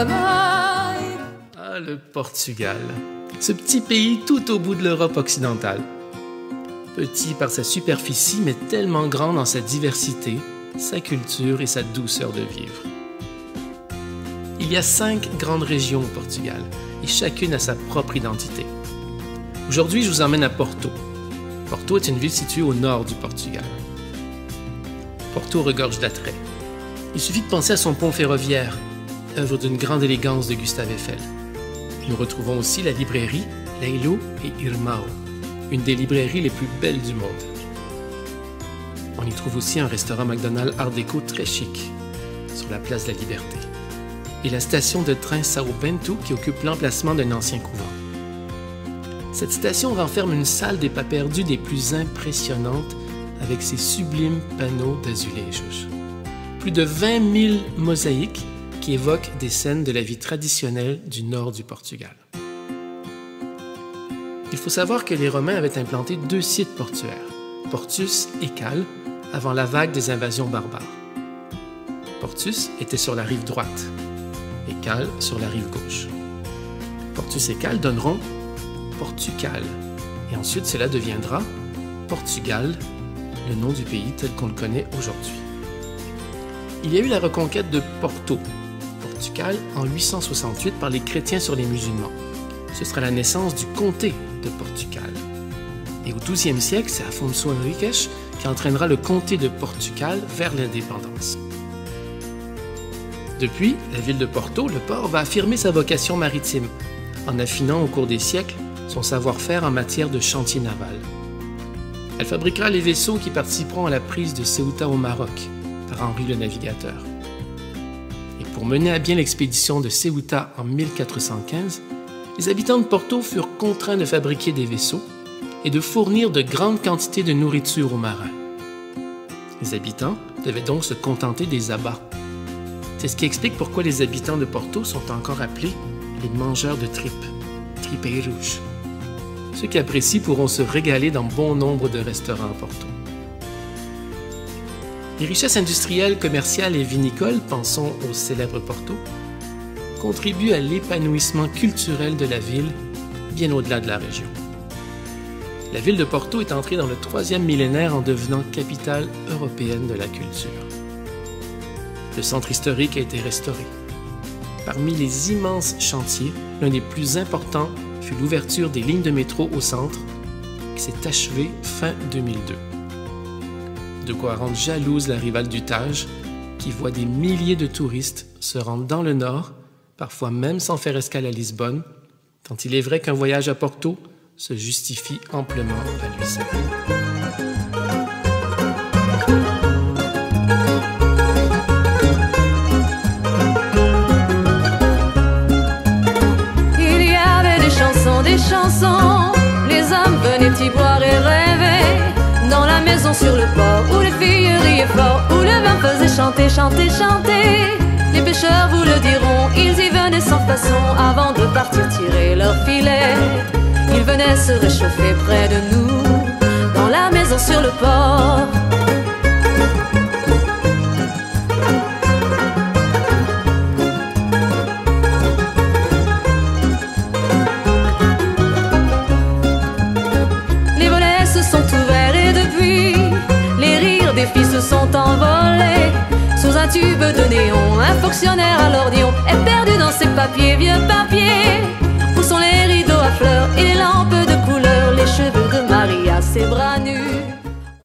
Ah, le Portugal. Ce petit pays tout au bout de l'Europe occidentale. Petit par sa superficie, mais tellement grand dans sa diversité, sa culture et sa douceur de vivre. Il y a 5 grandes régions au Portugal, et chacune a sa propre identité. Aujourd'hui, je vous emmène à Porto. Porto est une ville située au nord du Portugal. Porto regorge d'attraits. Il suffit de penser à son pont ferroviaire, œuvre d'une grande élégance de Gustave Eiffel. Nous retrouvons aussi la librairie Leilo et Irmão, une des librairies les plus belles du monde. On y trouve aussi un restaurant McDonald's Art déco très chic, sur la place de la Liberté, et la station de train São Bento qui occupe l'emplacement d'un ancien couvent. Cette station renferme une salle des pas perdus des plus impressionnantes avec ses sublimes panneaux d'azulejos. Plus de 20 000 mosaïques qui évoquent des scènes de la vie traditionnelle du nord du Portugal. Il faut savoir que les Romains avaient implanté 2 sites portuaires, Portus et Cales, avant la vague des invasions barbares. Portus était sur la rive droite et Cales sur la rive gauche. Portus et Cales donneront Portugal, et ensuite cela deviendra Portugal, le nom du pays tel qu'on le connaît aujourd'hui. Il y a eu la reconquête de Porto, Portugal, en 868 par les chrétiens sur les musulmans. Ce sera la naissance du comté de Portugal. Et au XIIe siècle, c'est Afonso Henriques qui entraînera le comté de Portugal vers l'indépendance. Depuis, la ville de Porto, le port, va affirmer sa vocation maritime, en affinant au cours des siècles son savoir-faire en matière de chantier naval. Elle fabriquera les vaisseaux qui participeront à la prise de Ceuta au Maroc par Henri le Navigateur. Et pour mener à bien l'expédition de Ceuta en 1415, les habitants de Porto furent contraints de fabriquer des vaisseaux et de fournir de grandes quantités de nourriture aux marins. Les habitants devaient donc se contenter des abats. C'est ce qui explique pourquoi les habitants de Porto sont encore appelés les mangeurs de tripes, tripeiros. Ceux qui apprécient pourront se régaler dans bon nombre de restaurants à Porto. Les richesses industrielles, commerciales et vinicoles, pensons au célèbre Porto, contribuent à l'épanouissement culturel de la ville, bien au-delà de la région. La ville de Porto est entrée dans le 3e millénaire en devenant capitale européenne de la culture. Le centre historique a été restauré. Parmi les immenses chantiers, l'un des plus importants fut l'ouverture des lignes de métro au centre, qui s'est achevée fin 2002. De quoi rendre jalouse la rivale du Tage, qui voit des milliers de touristes se rendre dans le nord, parfois même sans faire escale à Lisbonne, tant il est vrai qu'un voyage à Porto se justifie amplement à lui seul. Des chansons, les hommes venaient y boire et rêver, dans la maison sur le port, où les filles riaient fort, où le vin faisait chanter, chanter, chanter. Les pêcheurs vous le diront, ils y venaient sans façon, avant de partir tirer leur filet. Ils venaient se réchauffer près de nous, dans la maison sur le port. Les filles se sont envolées sous un tube de néon. Un fonctionnaire à l'ordion est perdu dans ses papiers, vieux papiers.